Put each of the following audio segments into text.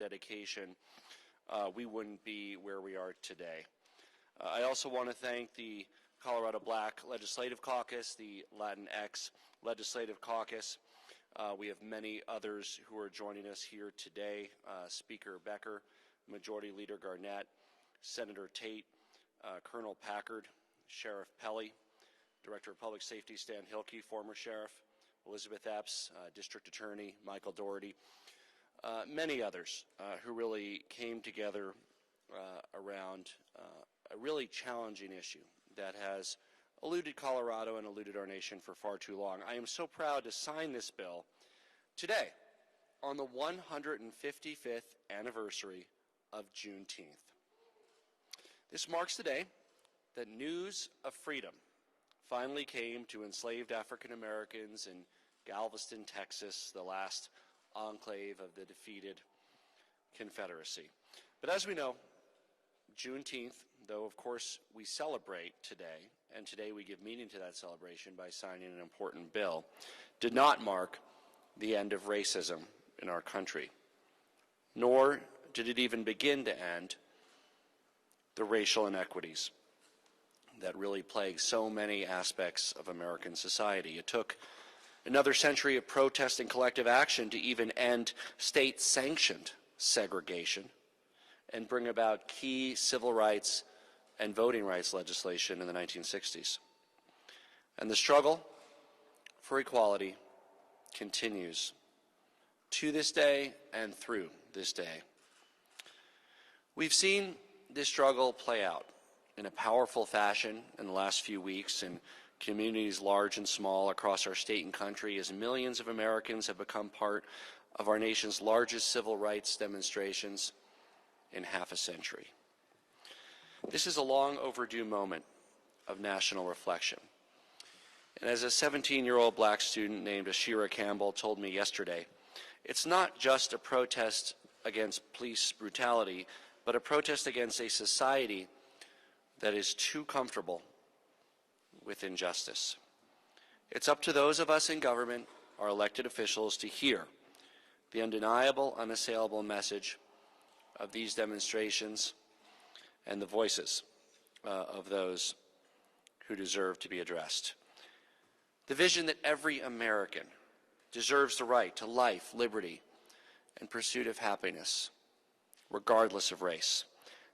dedication, we wouldn't be where we are today. I also want to thank the Colorado Black Legislative Caucus, the Latinx Legislative Caucus. We have many others who are joining us here today. Speaker Becker, Majority Leader Garnett, Senator Tate, Colonel Packard, Sheriff Pelley, Director of Public Safety Stan Hilke, former sheriff, Elizabeth Epps, District Attorney Michael Doherty, many others who really came together around a really challenging issue that has eluded Colorado and eluded our nation for far too long. I am so proud to sign this bill today on the 155th anniversary of Juneteenth. This marks the day that news of freedom finally came to enslaved African Americans in Galveston, Texas, the last enclave of the defeated Confederacy. But as we know, Juneteenth, though of course we celebrate today, and today we give meaning to that celebration by signing an important bill, did not mark the end of racism in our country, nor did it even begin to end the racial inequities that really plague so many aspects of American society. It took another century of protest and collective action to even end state-sanctioned segregation and bring about key civil rights and voting rights legislation in the 1960s. And the struggle for equality continues to this day and through this day. We've seen this struggle play out in a powerful fashion in the last few weeks in communities large and small across our state and country as millions of Americans have become part of our nation's largest civil rights demonstrations in half a century. This is a long overdue moment of national reflection. And as a 17-year-old black student named Ashira Campbell told me yesterday, it's not just a protest against police brutality, but a protest against a society that is too comfortable with injustice. It's up to those of us in government, our elected officials, to hear the undeniable, unassailable message of these demonstrations and the voices of those who deserve to be addressed. The vision that every American deserves the right to life, liberty, and pursuit of happiness, regardless of race.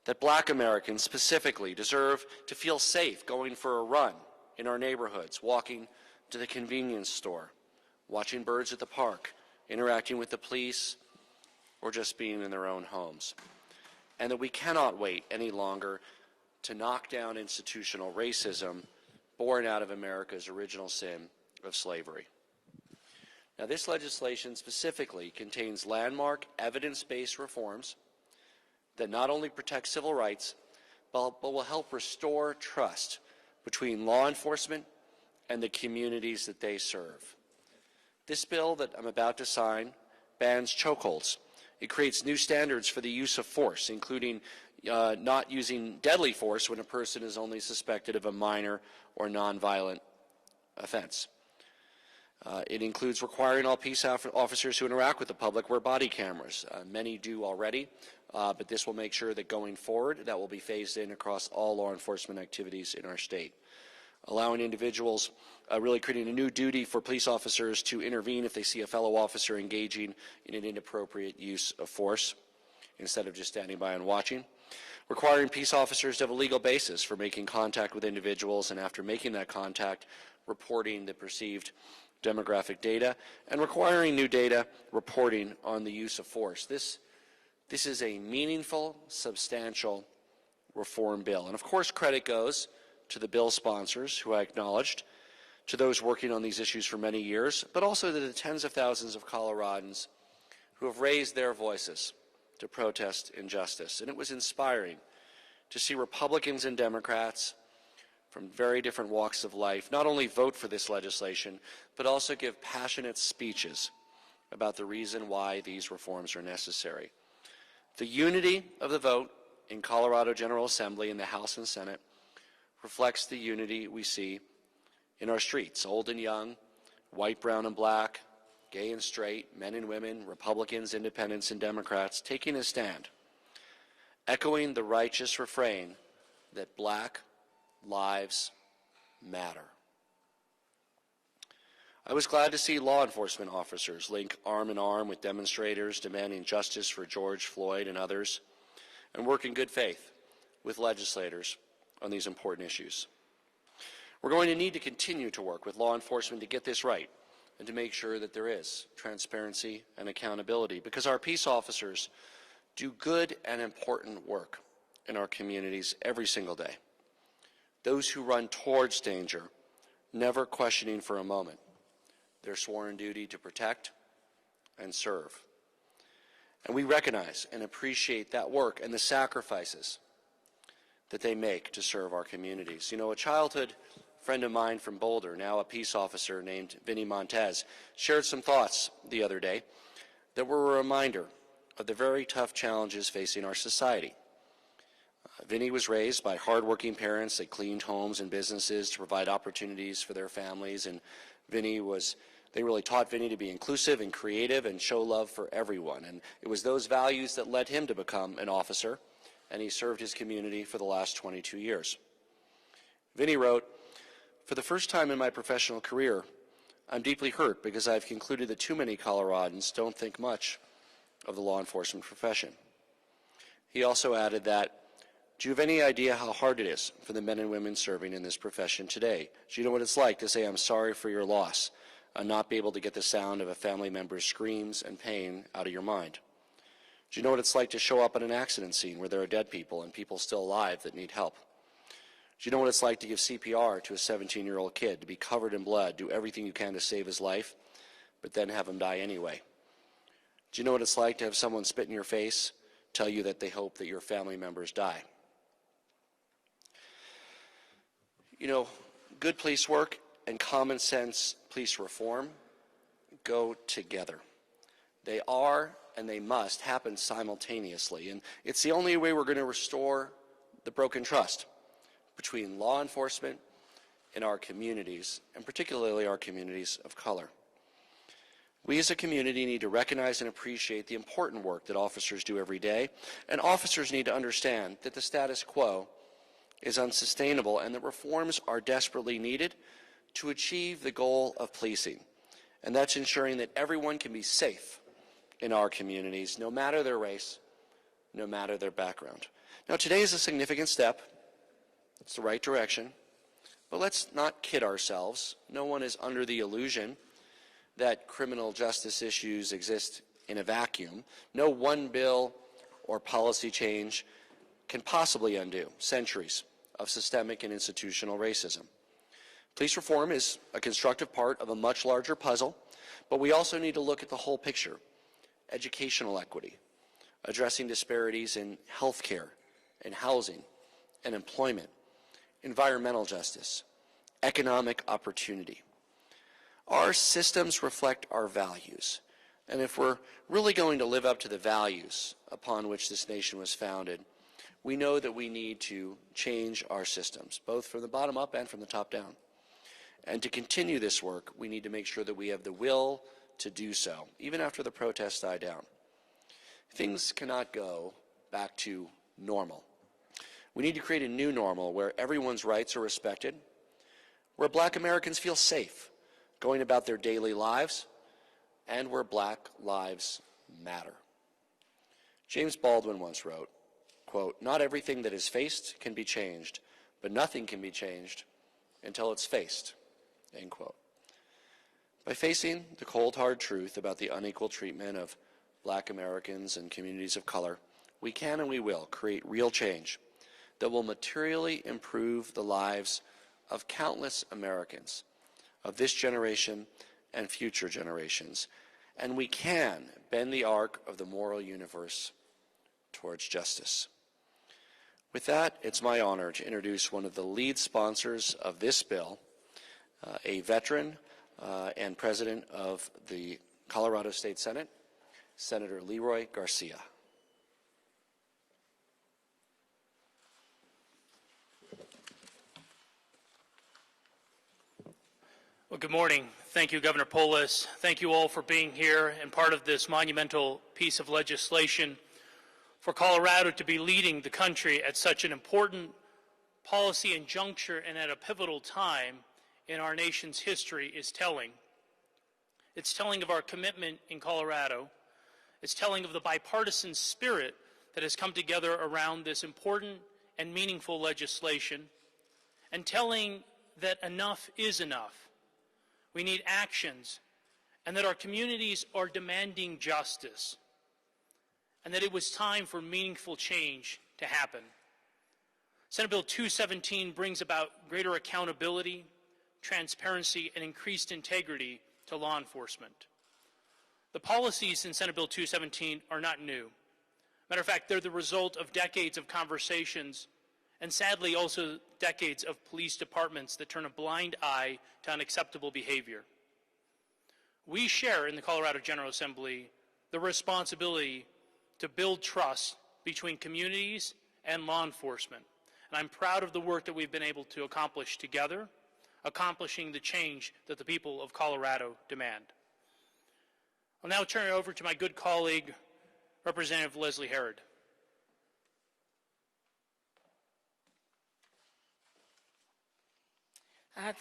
That black Americans specifically deserve to feel safe going for a run in our neighborhoods, walking to the convenience store, watching birds at the park, interacting with the police, or just being in their own homes. And that we cannot wait any longer to knock down institutional racism born out of America's original sin of slavery. Now, this legislation specifically contains landmark evidence-based reforms that not only protect civil rights, but will help restore trust between law enforcement and the communities that they serve. This bill that I'm about to sign bans chokeholds. It creates new standards for the use of force, including not using deadly force when a person is only suspected of a minor or nonviolent offense. It includes requiring all peace officers who interact with the public wear body cameras. Many do already, but this will make sure that going forward that will be phased in across all law enforcement activities in our state. Allowing individuals, really creating a new duty for police officers to intervene if they see a fellow officer engaging in an inappropriate use of force, instead of just standing by and watching. Requiring peace officers to have a legal basis for making contact with individuals, and after making that contact, reporting the perceived demographic data, and requiring new data reporting on the use of force. This is a meaningful, substantial reform bill. And of course, credit goes to the bill sponsors, who I acknowledged, to those working on these issues for many years, but also to the tens of thousands of Coloradans who have raised their voices to protest injustice. And it was inspiring to see Republicans and Democrats from very different walks of life not only vote for this legislation, but also give passionate speeches about the reason why these reforms are necessary. The unity of the vote in Colorado General Assembly in the House and Senate reflects the unity we see in our streets, old and young, white, brown, and black, gay and straight, men and women, Republicans, independents, and Democrats, taking a stand, echoing the righteous refrain that Black lives matter. I was glad to see law enforcement officers link arm in arm with demonstrators demanding justice for George Floyd and others, and work in good faith with legislators on these important issues. We're going to need to continue to work with law enforcement to get this right and to make sure that there is transparency and accountability, because our peace officers do good and important work in our communities every single day. Those who run towards danger, never questioning for a moment their sworn duty to protect and serve. And we recognize and appreciate that work and the sacrifices that they make to serve our communities. You know, a childhood friend of mine from Boulder, now a peace officer named Vinny Montez, shared some thoughts the other day that were a reminder of the very tough challenges facing our society. Vinny was raised by hardworking parents that cleaned homes and businesses to provide opportunities for their families, and they really taught Vinny to be inclusive and creative and show love for everyone. And it was those values that led him to become an officer, and he served his community for the last 22 years. Vinny wrote, "For the first time in my professional career, I'm deeply hurt because I've concluded that too many Coloradans don't think much of the law enforcement profession." He also added that, "Do you have any idea how hard it is for the men and women serving in this profession today? Do you know what it's like to say, 'I'm sorry for your loss,' and not be able to get the sound of a family member's screams and pain out of your mind? Do you know what it's like to show up at an accident scene where there are dead people and people still alive that need help? Do you know what it's like to give CPR to a 17-year-old kid, to be covered in blood, do everything you can to save his life, but then have him die anyway? Do you know what it's like to have someone spit in your face, tell you that they hope that your family members die?" You know, good police work and common sense police reform go together. They are and they must happen simultaneously, and it's the only way we're going to restore the broken trust between law enforcement and our communities, and particularly our communities of color. We as a community need to recognize and appreciate the important work that officers do every day, and officers need to understand that the status quo is unsustainable and that reforms are desperately needed to achieve the goal of policing, and that's ensuring that everyone can be safe in our communities, no matter their race, no matter their background. Now, today is a significant step. It's the right direction, but let's not kid ourselves. No one is under the illusion that criminal justice issues exist in a vacuum. No one bill or policy change can possibly undo centuries of systemic and institutional racism. Police reform is a constructive part of a much larger puzzle, but we also need to look at the whole picture: educational equity, addressing disparities in health care and housing and employment, environmental justice, economic opportunity. Our systems reflect our values, and if we're really going to live up to the values upon which this nation was founded, we know that we need to change our systems, both from the bottom up and from the top down. And to continue this work, we need to make sure that we have the will to do so, even after the protests die down. Things cannot go back to normal. We need to create a new normal where everyone's rights are respected, where Black Americans feel safe going about their daily lives, and where Black lives matter. James Baldwin once wrote, quote, "Not everything that is faced can be changed, but nothing can be changed until it's faced," end quote. By facing the cold, hard truth about the unequal treatment of Black Americans and communities of color, we can and we will create real change that will materially improve the lives of countless Americans of this generation and future generations. And we can bend the arc of the moral universe towards justice. With that, it's my honor to introduce one of the lead sponsors of this bill, a veteran and president of the Colorado State Senate, Senator Leroy Garcia. Well, good morning. Thank you, Governor Polis. Thank you all for being here and part of this monumental piece of legislation. For Colorado to be leading the country at such an important policy and juncture and at a pivotal time in our nation's history is telling. It's telling of our commitment in Colorado. It's telling of the bipartisan spirit that has come together around this important and meaningful legislation, and telling that enough is enough. We need actions, and that our communities are demanding justice, and that it was time for meaningful change to happen. Senate Bill 217 brings about greater accountability, transparency, and increased integrity to law enforcement. The policies in Senate Bill 217 are not new. Matter of fact, they're the result of decades of conversations and sadly also decades of police departments that turn a blind eye to unacceptable behavior. We share in the Colorado General Assembly the responsibility to build trust between communities and law enforcement. And I'm proud of the work that we've been able to accomplish together, accomplishing the change that the people of Colorado demand. I'll now turn it over to my good colleague, Representative Leslie Herod.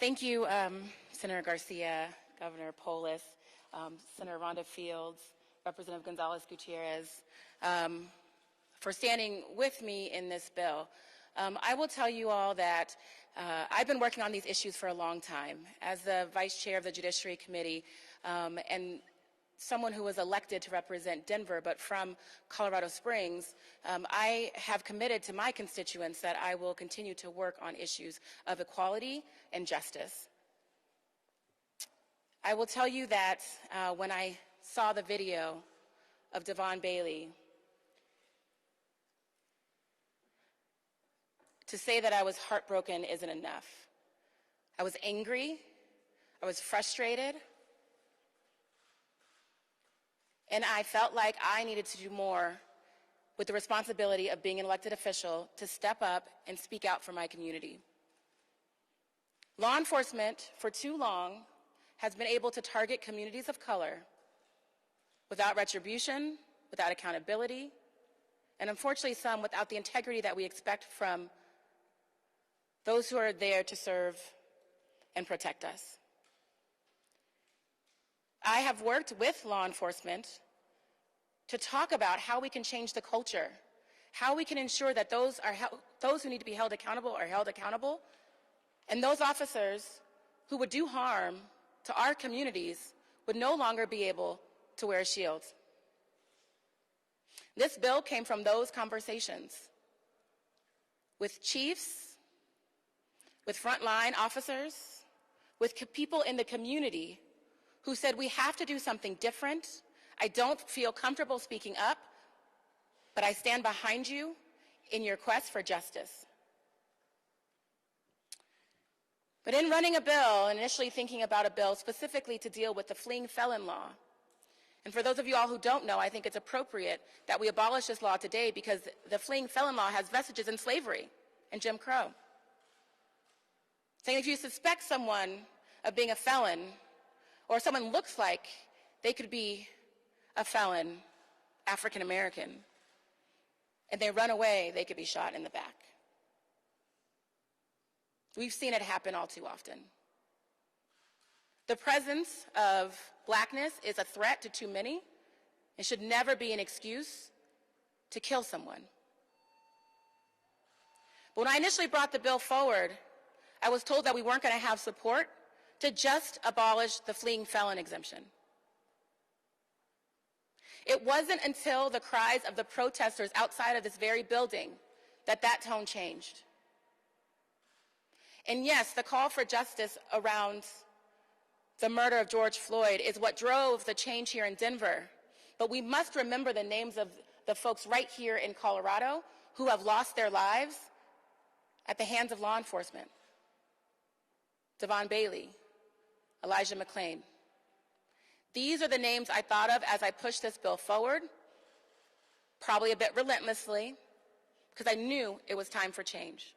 Thank you, Senator Garcia, Governor Polis, Senator Rhonda Fields, Representative Gonzalez-Gutierrez, for standing with me in this bill. I will tell you all that I've been working on these issues for a long time. As the Vice Chair of the Judiciary Committee and someone who was elected to represent Denver, but from Colorado Springs, I have committed to my constituents that I will continue to work on issues of equality and justice. I will tell you that when I saw the video of Devon Bailey, to say that I was heartbroken isn't enough. I was angry, I was frustrated, and I felt like I needed to do more with the responsibility of being an elected official to step up and speak out for my community. Law enforcement, for too long, has been able to target communities of color without retribution, without accountability, and unfortunately some without the integrity that we expect from those who are there to serve and protect us. I have worked with law enforcement to talk about how we can change the culture, how we can ensure that those who need to be held accountable are held accountable, and those officers who would do harm to our communities would no longer be able to wear shields. This bill came from those conversations with chiefs, with frontline officers, with people in the community who said, we have to do something different. I don't feel comfortable speaking up, but I stand behind you in your quest for justice. But in running a bill, and initially thinking about a bill specifically to deal with the fleeing felon law, and for those of you all who don't know, I think it's appropriate that we abolish this law today because the fleeing felon law has vestiges in slavery and Jim Crow. Saying if you suspect someone of being a felon, or someone looks like they could be a felon, African American, and they run away, they could be shot in the back. We've seen it happen all too often. The presence of blackness is a threat to too many and should never be an excuse to kill someone. But when I initially brought the bill forward, I was told that we weren't going to have support to just abolish the fleeing felon exemption. It wasn't until the cries of the protesters outside of this very building that that tone changed. And yes, the call for justice around the murder of George Floyd is what drove the change here in Denver. But we must remember the names of the folks right here in Colorado who have lost their lives at the hands of law enforcement. Devon Bailey, Elijah McClain. These are the names I thought of as I pushed this bill forward, probably a bit relentlessly, because I knew it was time for change.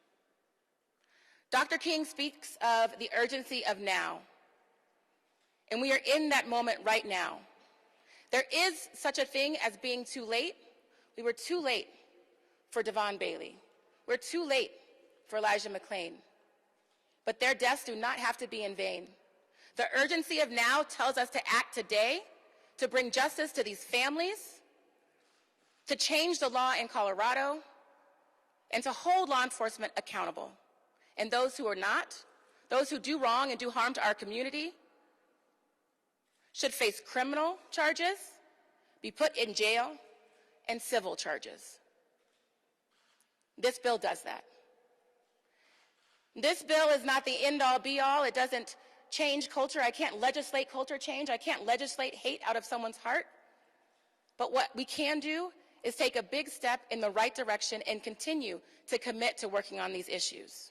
Dr. King speaks of the urgency of now. And we are in that moment right now. There is such a thing as being too late. We were too late for Devon Bailey. We're too late for Elijah McClain. But their deaths do not have to be in vain. The urgency of now tells us to act today to bring justice to these families, to change the law in Colorado, and to hold law enforcement accountable. And those who are not, those who do wrong and do harm to our community, should face criminal charges, be put in jail, and civil charges. This bill does that. This bill is not the end-all, be-all. It doesn't change culture. I can't legislate culture change. I can't legislate hate out of someone's heart. But what we can do is take a big step in the right direction and continue to commit to working on these issues.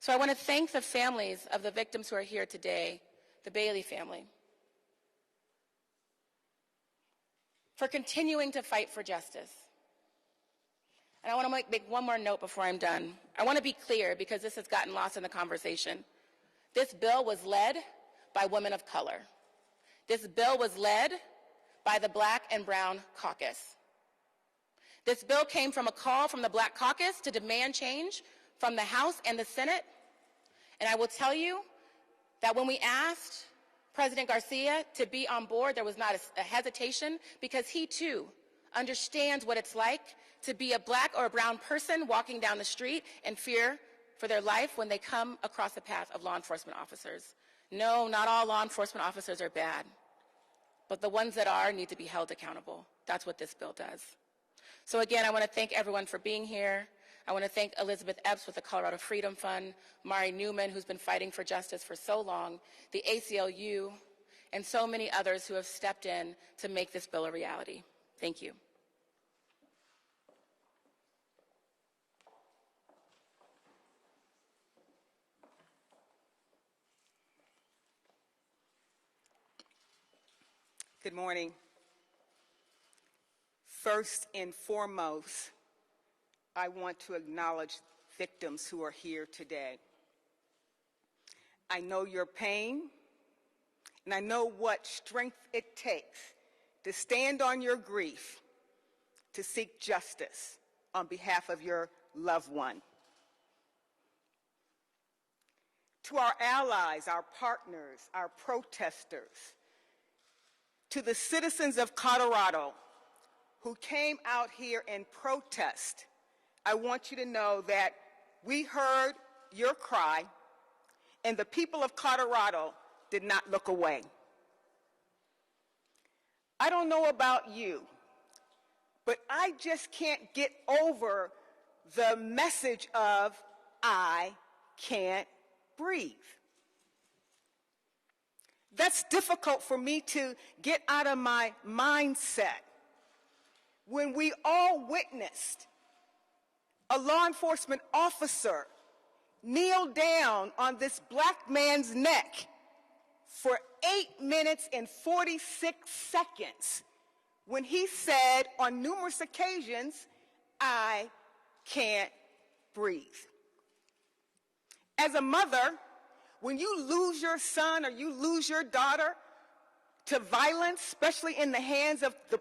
So I want to thank the families of the victims who are here today, the Bailey family, for continuing to fight for justice. And I want to make one more note before I'm done. I want to be clear because this has gotten lost in the conversation. This bill was led by women of color. This bill was led by the Black and Brown Caucus. This bill came from a call from the Black Caucus to demand change from the House and the Senate. And I will tell you that when we asked President Garcia to be on board, there was not a hesitation, because he too understands what it's like to be a Black or a brown person walking down the street and fear for their life when they come across the path of law enforcement officers. No, not all law enforcement officers are bad, but the ones that are need to be held accountable. That's what this bill does. So again, I want to thank everyone for being here. I want to thank Elizabeth Epps with the Colorado Freedom Fund, Mari Newman, who's been fighting for justice for so long, the ACLU, and so many others who have stepped in to make this bill a reality. Thank you. Good morning. First and foremost, I want to acknowledge victims who are here today. I know your pain, and I know what strength it takes to stand on your grief, to seek justice on behalf of your loved one. To our allies, our partners, our protesters, to the citizens of Colorado who came out here and protest, I want you to know that we heard your cry, and the people of Colorado did not look away. I don't know about you, but I just can't get over the message of I can't breathe. That's difficult for me to get out of my mindset when we all witnessed a law enforcement officer kneel down on this Black man's neck for 8 minutes and 46 seconds when he said on numerous occasions, I can't breathe. As a mother, when you lose your son or you lose your daughter to violence, especially in the hands of the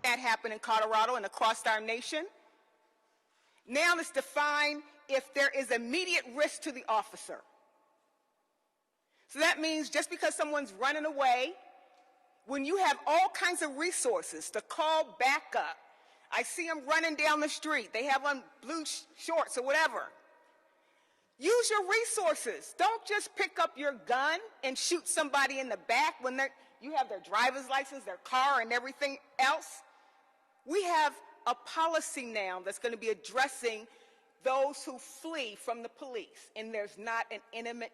that happen in Colorado and across our nation. Now let's define if there is immediate risk to the officer. So that means just because someone's running away, when you have all kinds of resources to call backup, I see them running down the street, they have on blue shorts or whatever. Use your resources. Don't just pick up your gun and shoot somebody in the back when you have their driver's license, their car, and everything else. We have a policy now that's going to be addressing those who flee from the police, and there's not an imminent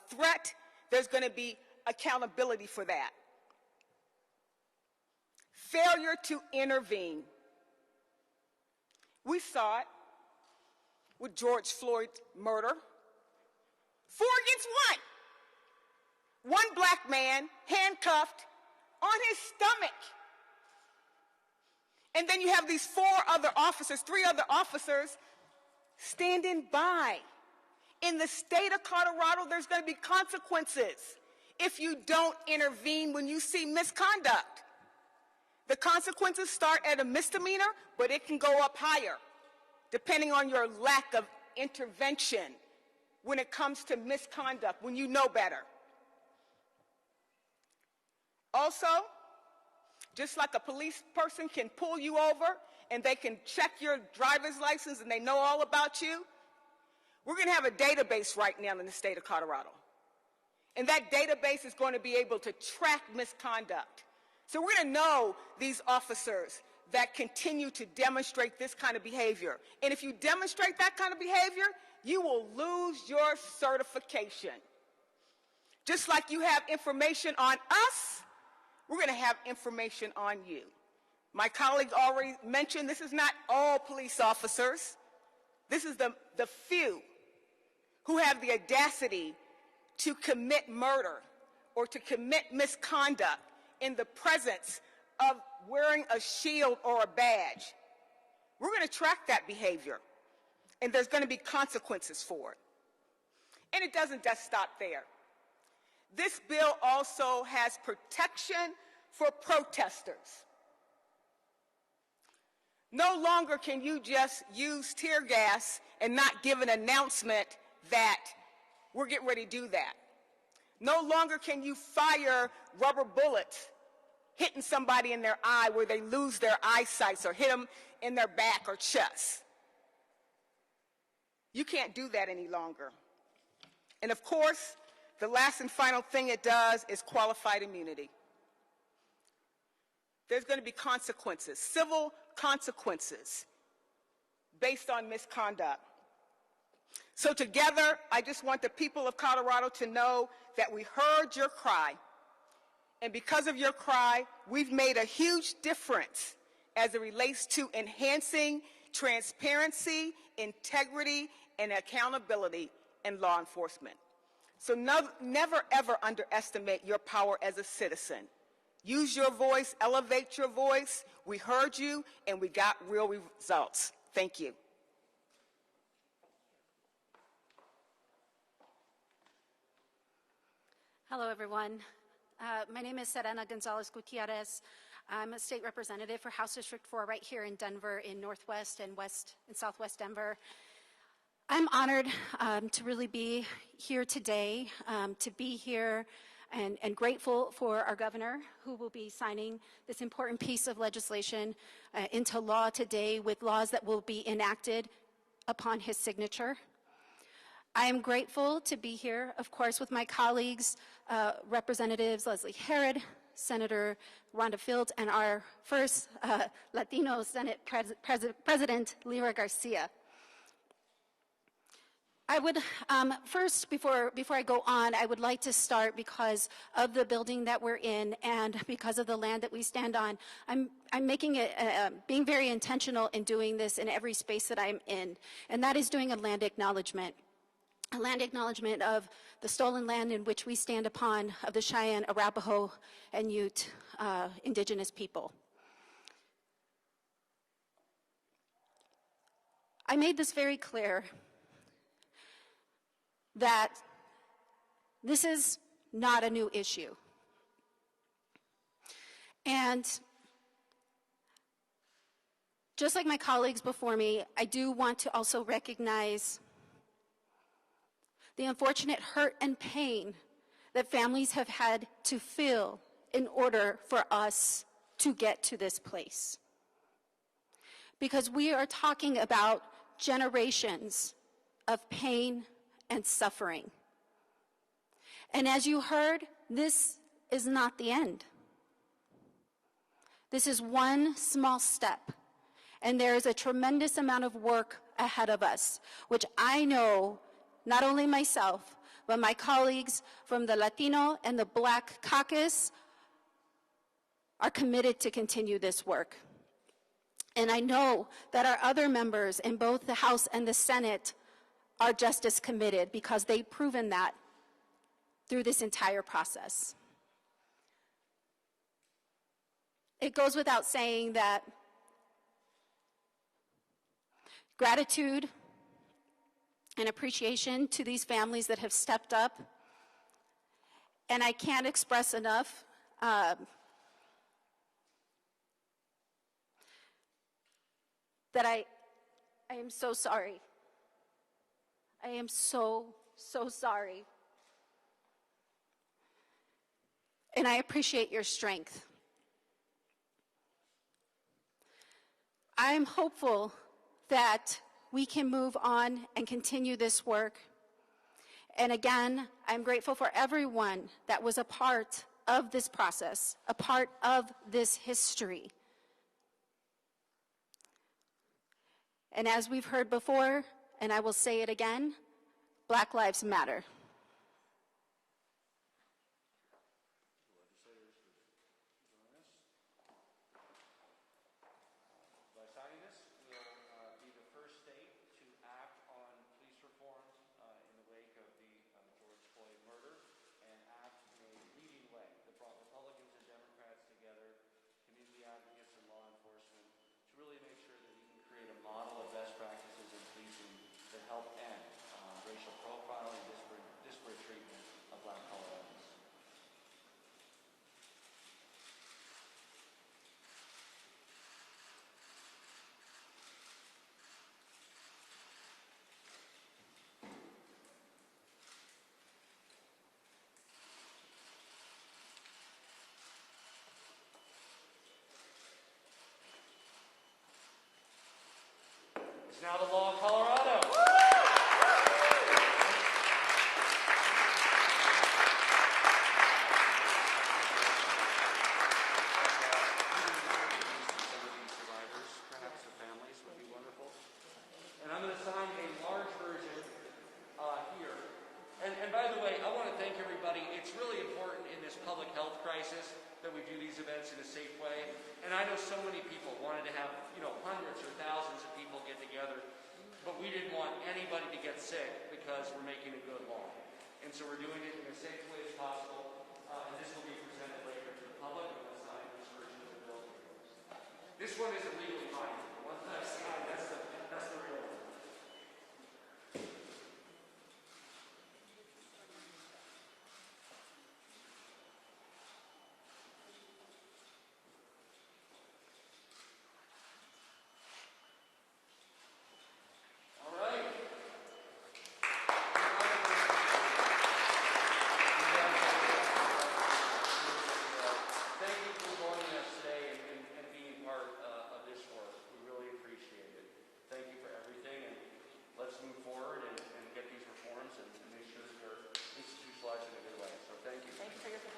threat. There's going to be accountability for that. Failure to intervene. We saw it with George Floyd's murder. 4 against 1. One black man handcuffed on his stomach. And then you have these 3 other officers standing by. In the state of Colorado, there's going to be consequences if you don't intervene when you see misconduct. The consequences start at a misdemeanor, but it can go up higher, depending on your lack of intervention when it comes to misconduct, when you know better. Also, just like a police person can pull you over and they can check your driver's license and they know all about you, we're going to have a database right now in the state of Colorado. And that database is going to be able to track misconduct. So we're going to know these officers that continue to demonstrate this kind of behavior. And if you demonstrate that kind of behavior, you will lose your certification. Just like you have information on us, we're going to have information on you. My colleague already mentioned this is not all police officers. This is the few who have the audacity to commit murder or to commit misconduct in the presence of wearing a shield or a badge. We're going to track that behavior, and there's going to be consequences for it. And it doesn't just stop there. This bill also has protection for protesters. No longer can you just use tear gas and not give an announcement that we're getting ready to do that. No longer can you fire rubber bullets hitting somebody in their eye where they lose their eyesight, or hit them in their back or chest. You can't do that any longer. And of course, the last and final thing it does is qualified immunity. There's going to be consequences, civil consequences, based on misconduct. So together, I just want the people of Colorado to know that we heard your cry. And because of your cry, we've made a huge difference as it relates to enhancing transparency, integrity, and accountability in law enforcement. So never, ever underestimate your power as a citizen. Use your voice, elevate your voice. We heard you, and we got real results. Thank you. Hello, everyone. My name is Serena Gonzalez Gutierrez. I'm a state representative for House District 4 right here in Denver, in Northwest and Southwest Denver. I'm honored to really be here today, to be here and grateful for our governor, who will be signing this important piece of legislation into law today, with laws that will be enacted upon his signature. I am grateful to be here, of course, with my colleagues, Representatives Leslie Herod, Senator Rhonda Fields, and our first Latino Senate President, Lyra Garcia. I would first, before I go on, I would like to start because of the building that we're in and because of the land that we stand on. I'm making it, being very intentional in doing this in every space that I'm in, and that is doing a land acknowledgement. A land acknowledgement of the stolen land in which we stand upon of the Cheyenne, Arapaho, and Ute indigenous people. I made this very clear that this is not a new issue. And just like my colleagues before me, I do want to also recognize the unfortunate hurt and pain that families have had to feel in order for us to get to this place. Because we are talking about generations of pain and suffering. And as you heard, this is not the end. This is one small step, and there is a tremendous amount of work ahead of us, which I know not only myself, but my colleagues from the Latino and the Black caucus are committed to continue this work. And I know that our other members in both the House and the Senate are just as committed, because they've proven that through this entire process. It goes without saying that gratitude and appreciation to these families that have stepped up, and I can't express enough that I am so sorry. I am so sorry. And I appreciate your strength. I'm hopeful that we can move on and continue this work. And again, I'm grateful for everyone that was a part of this process, a part of this history. And as we've heard before, and I will say it again, Black Lives Matter. It's now the law of Colorado. Perhaps the families would be wonderful. And I'm going to sign a large version here. And by the way, I want to thank everybody. It's really important in this public health crisis that we do these events in a safe way. And I know so many people wanted to have, hundreds or thousands of people get together, but we didn't want anybody to get sick because we're making a good law. And so we're doing it in as safe a way as possible. And this will be presented later to the public. I'm going to sign this version of the bill. This one isn't legally binding. The one that I signed, that's the real one.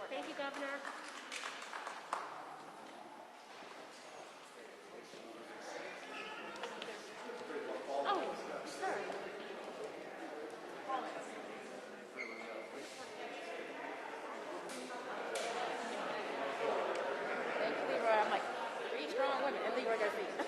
Thank you, Governor. Oh, sure. Thank you, Leroy. I'm like, 3 strong women, and Leroy Garcia.